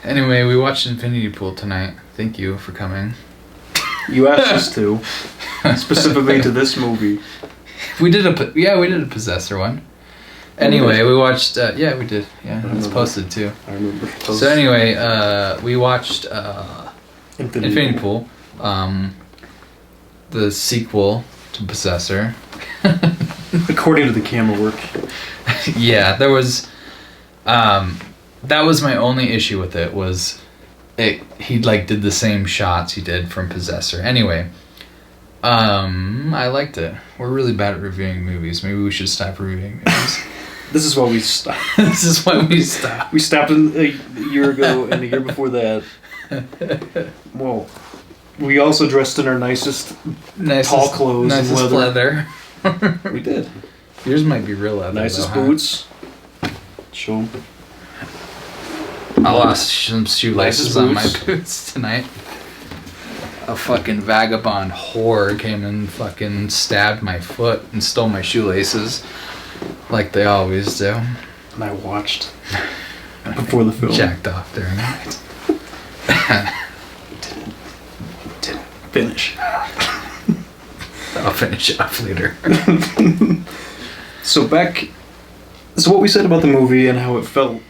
Anyway, we watched Infinity Pool tonight. Thank you for coming. You asked us to, specifically to this movie. We did a Possessor one. Anyway, we watched. We did. Yeah, it's posted too. I remember. So anyway, we watched Infinity Pool, the sequel to Possessor. According to the camera work. Yeah, there was. That was my only issue with it. He did the same shots he did from Possessor. Anyway, I liked it. We're really bad at reviewing movies. Maybe we should stop reviewing movies. This is why we stopped. This is why we stopped. We stopped a year ago and a year before that. Well, we also dressed in our nicest tall clothes and leather. We did. Yours might be real leather. Nicest boots. Show them. I lost some shoelaces on my boots tonight. A fucking vagabond whore came and fucking stabbed my foot and stole my shoelaces. Like they always do. And I watched before the film. Jacked off during it. Didn't finish. I'll finish it off later. So what we said about the movie and how it felt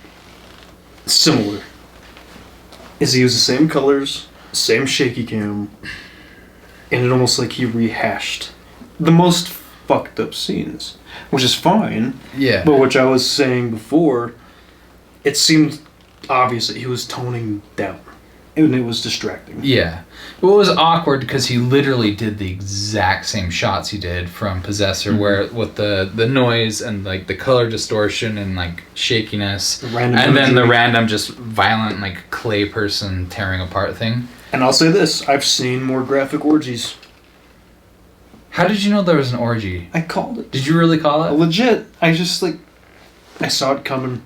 similar is he used the same colors, same shaky cam, and it almost like he rehashed the most fucked up scenes, which is fine. Yeah. But which I was saying before, it seemed obvious that he was toning down, and it was distracting. Yeah. Well, it was awkward because he literally did the exact same shots he did from Possessor, where with the noise and like the color distortion and like shakiness, the random just violent like clay person tearing apart thing. And I'll say this: I've seen more graphic orgies. How did you know there was an orgy? I called it. Did you really call it? Legit. I saw it coming.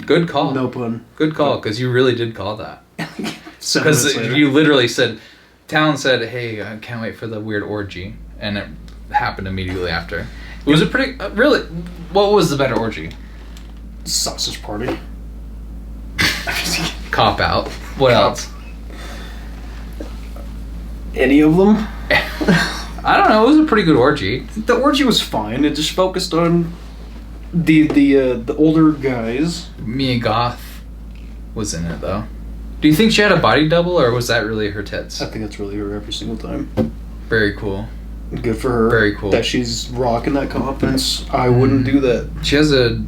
Good call. No pun. Good call, because you really did call that. Because you literally said, Talon said, hey, I can't wait for the weird orgy. And it happened immediately after. Was it pretty, really, what was the better orgy? Sausage party. Cop out. What else? Any of them? I don't know, it was a pretty good orgy. The orgy was fine. It just focused on the older guys. Mia Goth was in it, though. Do you think she had a body double, or was that really her tits? I think that's really her every single time. Very cool. Good for her. Very cool. That she's rocking that confidence. I wouldn't do that. She has a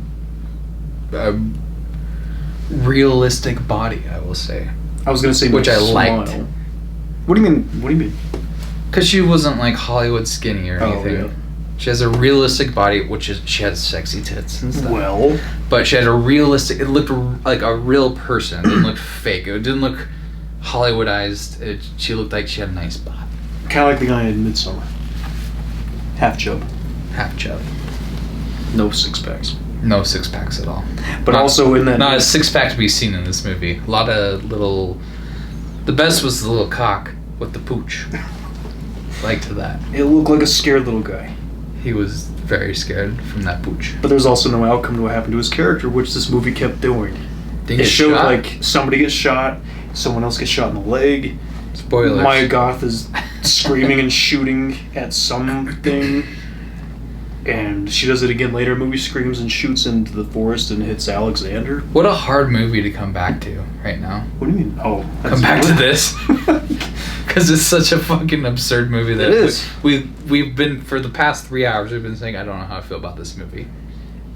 realistic body, I will say. I was gonna say, which I liked. What do you mean? What do you mean? Because she wasn't like Hollywood skinny or anything. Yeah. She has a realistic body, she has sexy tits and stuff. Well, but she had a realistic. It looked like a real person. It didn't look fake. It didn't look Hollywoodized. She looked like she had a nice body. Kind of like the guy in Midsommar. Half chub. Half chub. No six packs. No six packs at all. But also in that. Not a six pack to be seen in this movie. A lot of little. The best was the little cock with the pooch. Liked that. It looked like a scared little guy. He was very scared from that pooch. But there's also no outcome to what happened to his character, which this movie kept doing. It showed like somebody gets shot, someone else gets shot in the leg. Spoilers. Maya Goth is screaming and shooting at something. And she does it again later. Movie screams and shoots into the forest and hits Alexander. What a hard movie to come back to right now. What do you mean? Oh, come back to this. Because it's such a fucking absurd movie that it is. We've been, for the past 3 hours, we've been saying, I don't know how I feel about this movie.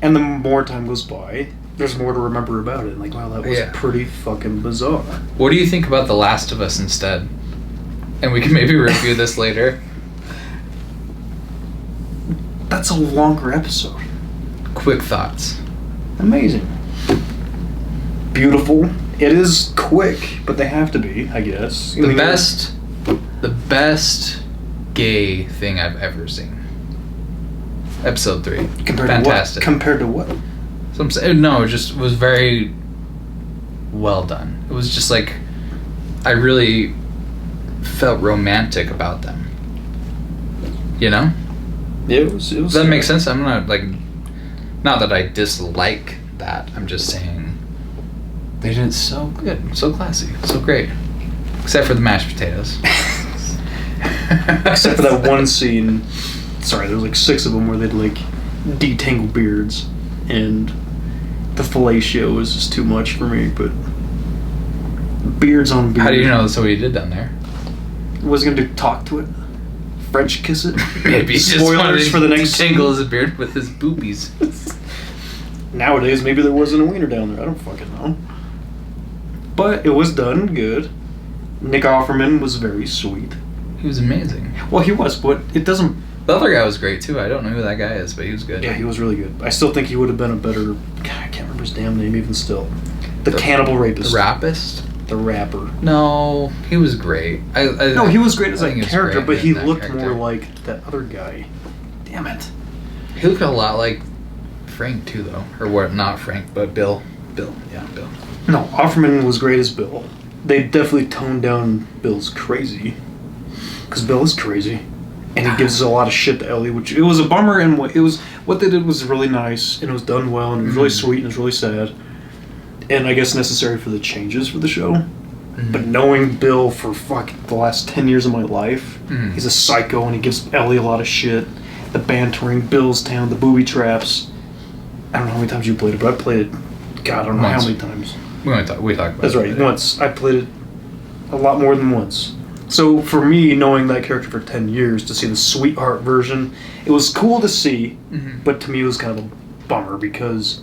And the more time goes by, there's more to remember about it. Like, wow, that was pretty fucking bizarre. What do you think about The Last of Us instead? And we can maybe review this later. That's a longer episode. Quick thoughts. Amazing. Beautiful. It is quick, but they have to be, I guess. The best gay thing I've ever seen. Episode 3. Fantastic. Compared to what? So I'm saying, no, it just was very well done. It was just like, I really felt romantic about them. You know? Yeah, it was. Does that make sense? I'm not like, not that I dislike that. I'm just saying They did it so good, so classy, so great. Except for the mashed potatoes. Except for that one scene. Sorry, there was like 6 of them where they'd like detangle beards, and the fellatio was just too much for me. But beards on beards. How do you know that's what he did down there? Was he gonna talk to it? French kiss it? Maybe he just wanted spoilers to for the next detangle his beard with his boobies. Nowadays, maybe there wasn't a wiener down there. I don't fucking know. But it was done good. Nick Offerman was very sweet. He was amazing. Well, he was, but it doesn't... The other guy was great too. I don't know who that guy is, but he was good. Yeah, he was really good. I still think he would have been a better... God, I can't remember his damn name even still. The cannibal rapist. The rapist? The rapper. No, he was great. No, he was great as a think he was character, great but in he that looked character. more like that other guy. Damn it. He looked a lot like Frank too, though. Or what? Not Frank, but Bill. Bill. Yeah, Bill. No, Offerman was great as Bill. They definitely toned down Bill's crazy. Because Bill is crazy. And he gives a lot of shit to Ellie, which it was a bummer, and what they did was really nice, and it was done well, and it was really sweet, and it was really sad. And I guess necessary for the changes for the show. Mm-hmm. But knowing Bill for the last 10 years of my life, he's a psycho, and he gives Ellie a lot of shit. The bantering, Bill's town, the booby traps. I don't know how many times you played it, but I played it, God, I don't know how many times. We talked about That's it. right, once. I played it a lot more than once. So for me, knowing that character for 10 years, to see the sweetheart version, it was cool to see, but to me it was kind of a bummer because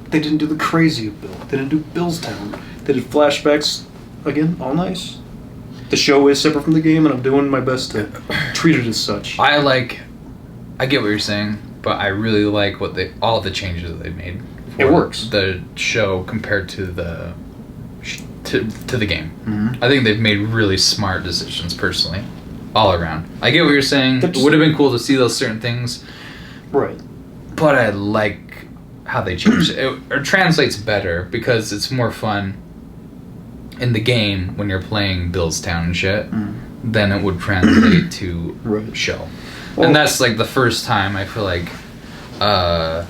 they didn't do the crazy of Bill. They didn't do Bill's Town. They did flashbacks, again, all nice. The show is separate from the game, and I'm doing my best to treat it as such. I get what you're saying, but I really like all the changes that they made. It works. The show compared to the to the game. Mm-hmm. I think they've made really smart decisions personally, all around. I get what you're saying. It would have been cool to see those certain things, Right. but I like how they changed it. It translates better because it's more fun in the game when you're playing Bill's Town and shit than it would translate to show. Well, and that's like the first time I feel like a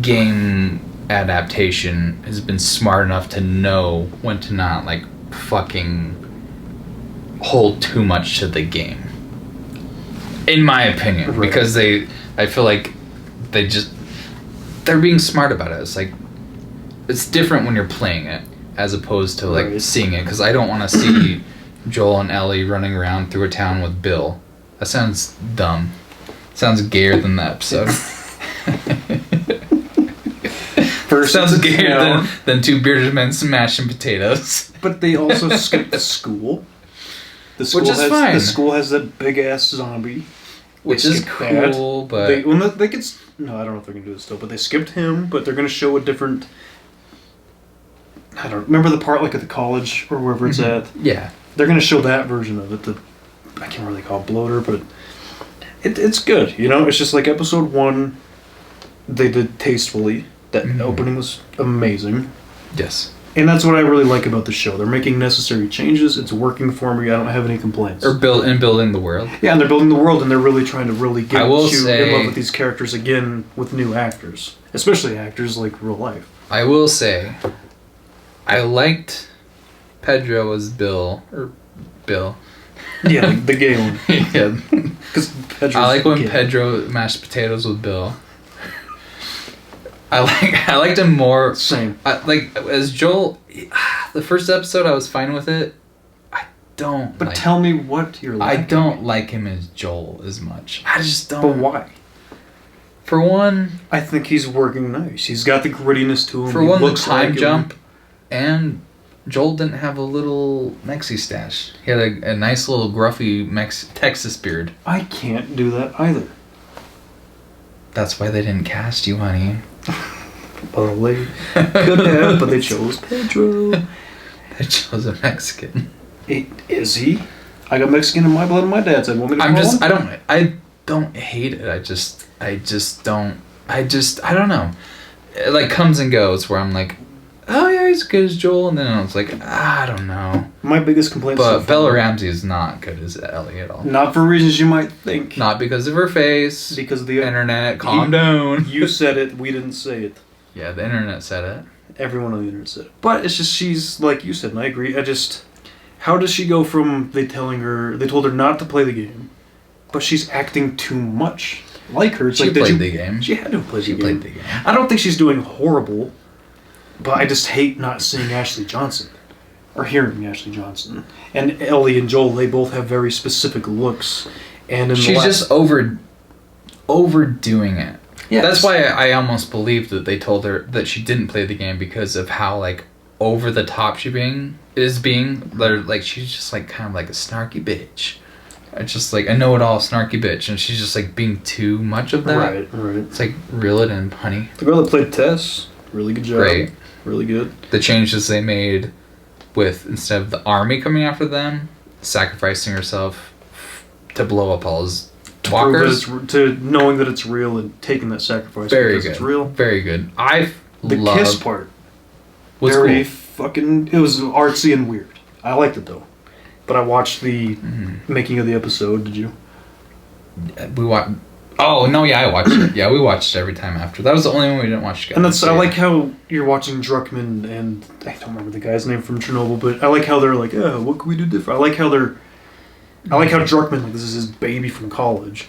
game adaptation has been smart enough to know when to not like fucking hold too much to the game, in my opinion. Because I feel like they're being smart about it. It's like it's different when you're playing it as opposed to like seeing it, because I don't want to see Joel and Ellie running around through a town with Bill. That sounds dumb. Sounds gayer than the episode. Sounds gayer than two bearded men smashing potatoes. But they also skipped the school. The school Which is fine. The school has that big ass zombie. Which is cool, but they could. No, I don't know if they're gonna do this still. But they skipped him. But they're gonna show a different. I don't remember the part like at the college or wherever it's at. Yeah, they're gonna show that version of it. I can't really call it bloater, but it's good. You know, it's just like episode 1. They did tastefully. That opening was amazing. Yes. And that's what I really like about the show. They're making necessary changes. It's working for me. I don't have any complaints. Or building the world. Yeah, and they're building the world, and they're really trying to really get you say, in love with these characters again with new actors. Especially actors like real life. I will say, I liked Pedro as Bill. Yeah, the gay one. Yeah. Because I like when Pedro mashed potatoes with Bill. I liked him more. Same. Like as Joel, the first episode I was fine with it. I don't. But tell me what you're like. I don't like him as Joel as much. I just don't. But why? For one, I think he's working nice. He's got the grittiness to him. For one, the time jump, and Joel didn't have a little Mexi stash. He had a nice little gruffy Texas beard. I can't do that either. That's why they didn't cast you, honey. Well, they could have, but they chose Pedro. They chose a Mexican. Is he? I got Mexican in my blood, and my dad's. I don't hate it. I don't know. It like comes and goes where I'm like, oh yeah, he's good as Joel, and then I was like, I don't know. My biggest complaint is But Bella Ramsey is not good as Ellie at all. Not for reasons you might think. Not because of her face. Because of the internet. Calm down. You said it. We didn't say it. Yeah, the internet said it. Everyone on the internet said it. But it's just, she's, like you said, and I agree, how does she go from they told her not to play the game, but she's acting too much like her? It's She like, played the game. She had to have played She the game. played the game. I don't think she's doing horrible, but I just hate not seeing Ashley Johnson. Or hearing Ashley Johnson. And Ellie and Joel, they both have very specific looks. And She's just overdoing it. Yeah, that's why I almost believed that they told her that she didn't play the game because of how like over the top she is being. Like she's just like kind of like a snarky bitch. It's just like a know-it-all snarky bitch, and she's just like being too much of that. Right. It's like reel it in, honey. The girl that played Tess, really good job. Great, really good. The changes they made with instead of the army coming after them, sacrificing herself to blow up all his walkers. To knowing that it's real and taking that sacrifice Very because good. it's real. Very good. The kiss part was very cool. fucking. It was artsy and weird. I liked it though, but I watched the making of the episode. Did you? We watched. Oh no! Yeah, I watched it. Yeah, we watched it every time after. That was the only one we didn't watch together. And that's I like how you're watching Druckmann and I don't remember the guy's name from Chernobyl, but I like how they're like, oh, what can we do different? I like how Druckmann, like, this is his baby from college,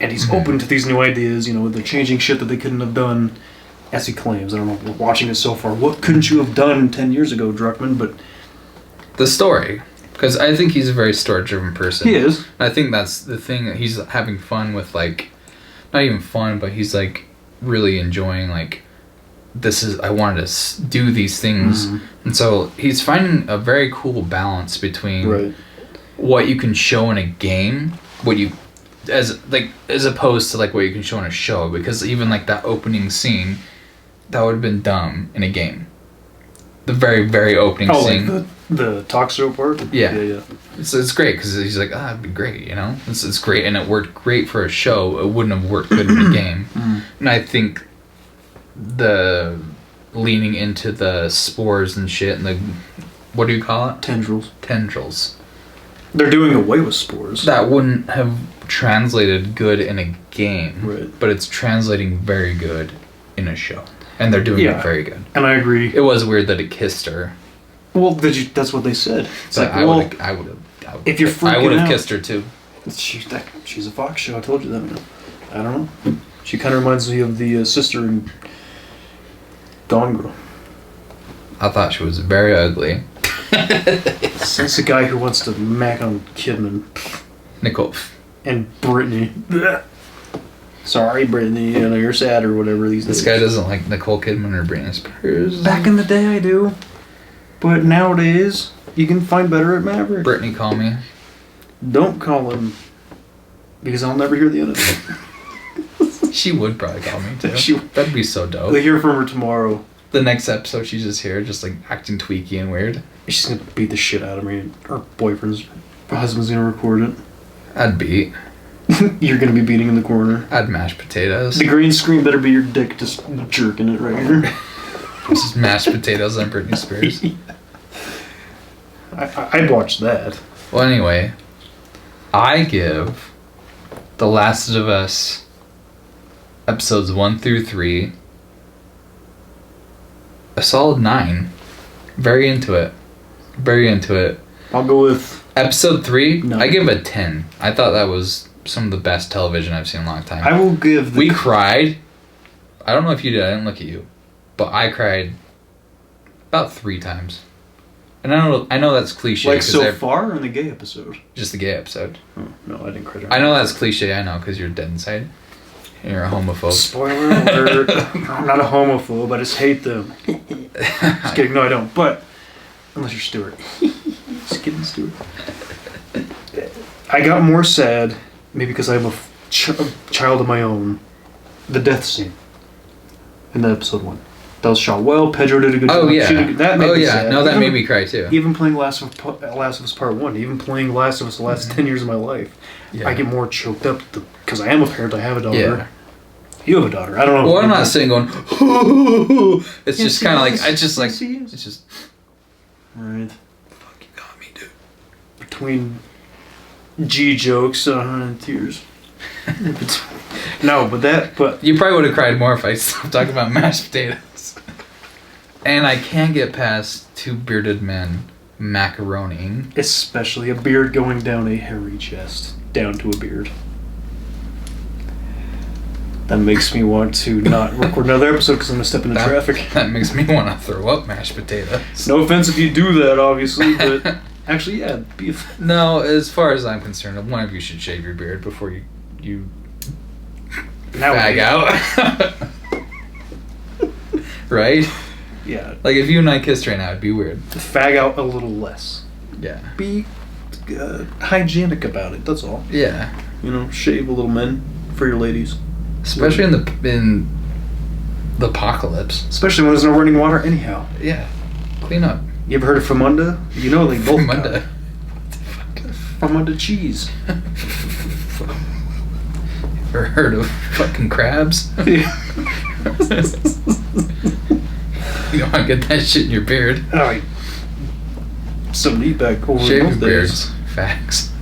and he's open to these new ideas. You know, they're changing shit that they couldn't have done, as he claims. I don't know. We're watching it so far. What couldn't you have done 10 years ago, Druckmann? But the story, because I think he's a very story-driven person. He is. I think that's the thing that he's having fun with, like, not even fun, but he's like really enjoying like. I wanted to do these things, and so he's finding a very cool balance between what you can show in a game, as opposed to like what you can show in a show. Because even like that opening scene, that would have been dumb in a game. The very very opening scene. Like the talk show part. Yeah. It's great because he's like, it'd be great, you know. It's great, and it worked great for a show. It wouldn't have worked good in a game, and I think the leaning into the spores and shit and the what do you call it? Tendrils. They're doing away with spores. That wouldn't have translated good in a game, right? But it's translating very good in a show, and they're doing it very good. And I agree. It was weird that it kissed her. Well, that's what they said. It's like, I would have. If you're freaking I would have out, kissed her too. She's a Fox show. I told you that. Man. I don't know. She kind of reminds me of the sister in Gone Girl. I thought she was very ugly. That's the guy who wants to mac on Kidman. Nicole. And Brittany. Sorry, Brittany. You know, you're sad or whatever these days. This guy doesn't like Nicole Kidman or Britney Spears. Back in the day, I do. But nowadays, you can find better at Maverick. Brittany, call me. Don't call him. Because I'll never hear the end of it. She would probably call me too. That'd be so dope. We'll hear from her tomorrow. The next episode, she's just here, just like acting tweaky and weird. She's gonna beat the shit out of me. Her husband's gonna record it. I'd beat. You're gonna be beating in the corner. I'd mash potatoes. The green screen better be your dick just jerking it right here. Just mashed potatoes on Britney Spears. I'd watch that. Well, anyway, I give The Last of Us episodes 1 through 3 a solid 9. Very into it. I'll go with episode 3. 9. I give it a 10. I thought that was some of the best television I've seen in a long time. I will give. We cried. I don't know if you did. I didn't look at you, but I cried about 3 times. And I know that's cliche. Like so far in the gay episode. Just the gay episode. Oh, no, I didn't cry. I know that's cliche. I know because you're dead inside. You're a homophobe. Spoiler alert. I'm not a homophobe. I just hate them. Just kidding. No, I don't. But unless you're Stuart. Just kidding, Stuart. I got more sad, maybe because I'm a child of my own. The death scene in the episode 1. That was shot well. Pedro did a good job. Oh yeah. That made me sad. No, that made me cry too. Even playing Last of Us Part 1, even playing Last of Us the last 10 years of my life, I get more choked up because I am a parent. I have a daughter. Yeah. You have a daughter. I don't know. Well, I'm not saying going. It's just kind of like it's just. Right. Fuck, you got me, dude. Between G jokes and tears. No, but You probably would have cried more if I stopped talking about mashed potatoes. And I can't get past two bearded men macaroning. especially a beard going down a hairy chest, down to a beard. That makes me want to not record another episode because I'm going to step into traffic. That makes me want to throw up mashed potatoes. No offense if you do that, obviously, but actually, yeah, beef. No, as far as I'm concerned, one of you should shave your beard before you fag out. Right? Yeah. Like, if you and I kissed right now, it'd be weird. Fag out a little less. Yeah. Be hygienic about it, that's all. Yeah. You know, shave a little men for your ladies. Especially in the apocalypse. Especially when there's no running water anyhow. Yeah. Clean up. You ever heard of Famunda? You know they both got Famunda. it. Famunda cheese. Ever heard of fucking crabs? You don't want to get that shit in your beard. Alright. Some meat back over Shave your those beards. days. Facts.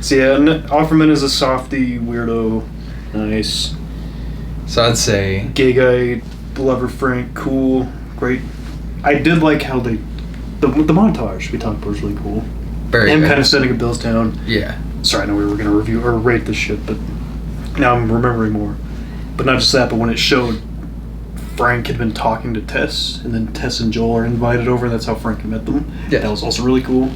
So yeah, Offerman is a softy, weirdo, nice. So I'd say Gay guy, lover Frank, cool, great. I did like how the montage we talked about was really cool. very Him good. kind of setting up Bill's town. Yeah. Sorry, I know we were going to review or rate this shit, but now I'm remembering more. But not just that, but when it showed Frank had been talking to Tess, and then Tess and Joel are invited over, and that's how Frank met them. Yeah. That was also really cool.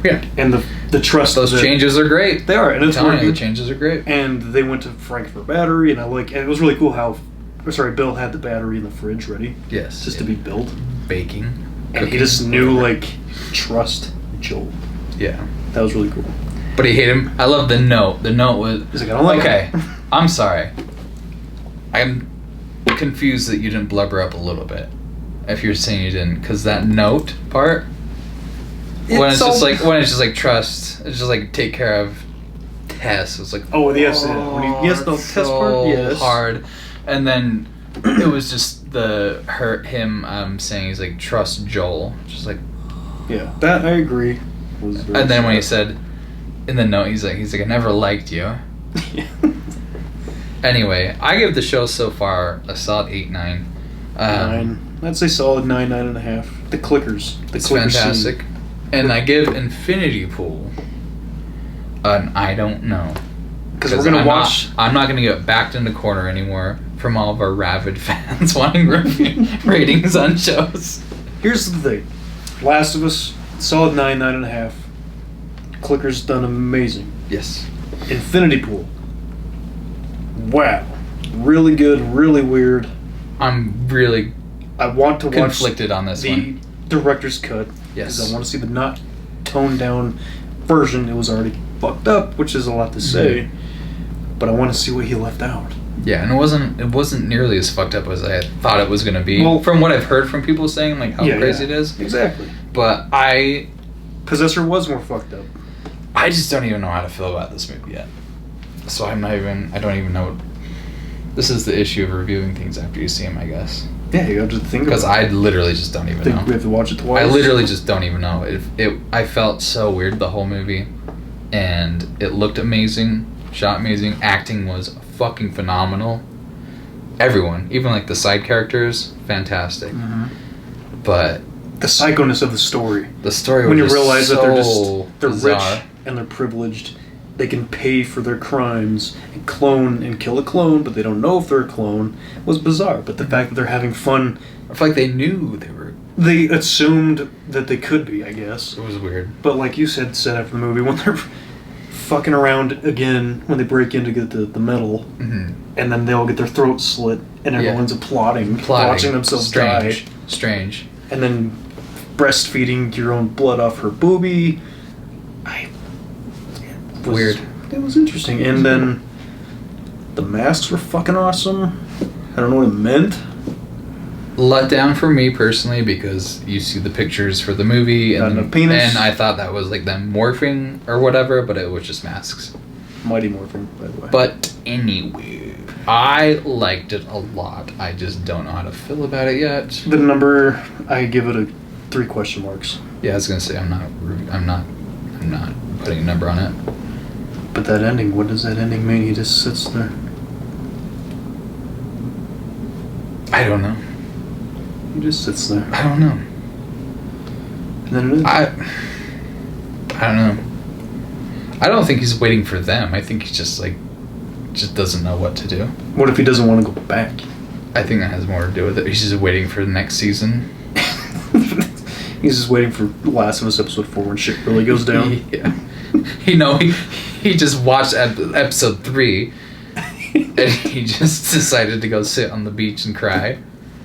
Yeah. And the trust. Those changes are great. They are, and it's Telling you, working. the changes are great. And they went to Frank for a battery, and and it was really cool how, Bill had the battery in the fridge ready. Yes. Just to be built. Baking. And he cooking, just knew, whatever. trust Joel. Yeah. That was really cool. But he hated him. I love the note. The note was... He's like, I don't like okay, him. I'm sorry. I'm confused that you didn't blubber up a little bit. If you're saying you didn't. Because that note part... when it's just like trust, it's just like take care of Tess. It's like yes, the it's Tess part, yes. hard, and then it was just him saying he's like trust Joel, just like Yeah, that I agree. and then when he said in the note he's like I never liked you. Anyway, I give the show so far a solid 8-9. 9. I'd say solid 9, 9.5. The clickers. It's fantastic. Scene. And I give Infinity Pool an I don't know. Because we're going to watch... I'm not going to get backed in the corner anymore from all of our rabid fans wanting ratings on shows. Here's the thing. Last of Us, solid 9, 9.5. Clicker's done amazing. Yes. Infinity Pool. Wow. Really good, really weird. I'm really I want to watch conflicted on this the one. director's cut. Yes. Because I want to see the not toned down version. It was already fucked up, which is a lot to say. But I want to see what he left out. Yeah, and it wasn't nearly as fucked up as I thought it was going to be. Well, from what I've heard from people saying, like how crazy it is. Exactly. But Possessor was more fucked up. I just don't even know how to feel about this movie yet. So I don't even know. This is the issue of reviewing things after you see them, I guess. Yeah, you have to think because I literally just don't even know. We have to watch it twice. I literally just don't even know. I felt so weird the whole movie, and it looked amazing, shot amazing, acting was fucking phenomenal. Everyone, even like the side characters, fantastic. Mm-hmm. But the psychoness of the story. The story when was you realize so that they're bizarre. rich and they're privileged. They can pay for their crimes and clone and kill a clone, but they don't know if they're a clone, was bizarre. But the fact that they're having fun... I feel like they knew they were... They assumed that they could be, I guess. It was weird. But like you said after the movie, when they're fucking around again, when they break in to get the medal, mm-hmm. and then they all get their throats slit, and everyone's applauding, watching themselves die. Strange. And then breastfeeding your own blood off her boobie. Weird. It was interesting. And then the masks were fucking awesome. I don't know what it meant. Let down for me personally because you see the pictures for the movie and I thought that was like them morphing or whatever, but it was just masks. Mighty Morphin, by the way. But anyway, I liked it a lot. I just don't know how to feel about it yet. The number, I give it a 3 question marks. Yeah, I was gonna say I'm not putting a number on it. But that ending, what does that ending mean? He just sits there. I don't know. He just sits there. I don't know. And then it is. I don't know. I don't think he's waiting for them. I think he's just doesn't know what to do. What if he doesn't want to go back? I think that has more to do with it. He's just waiting for the next season. He's just waiting for Last of Us episode 4 when shit really goes down. Yeah. He just watched episode 3 and he just decided to go sit on the beach and cry.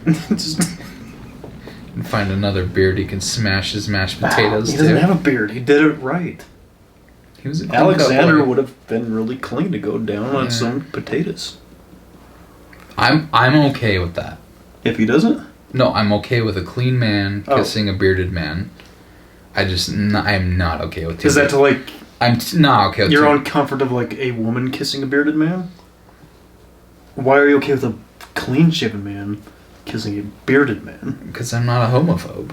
And find another beard he can smash his mashed potatoes He doesn't to. have a beard. He did it right. He was a Alexander would have been really clean to go down on some potatoes. I'm okay with that. If he doesn't? No, I'm okay with a clean man kissing a bearded man. I'm not okay with. Is that to like? I'm not okay with. Your own comfort of like a woman kissing a bearded man? Why are you okay with a clean-shaven man kissing a bearded man? Because I'm not a homophobe.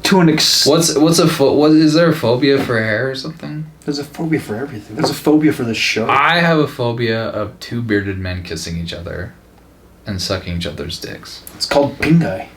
To an extent. What is there a phobia for hair or something? There's a phobia for everything. There's a phobia for this show. I have a phobia of two bearded men kissing each other and sucking each other's dicks. It's called pink eye.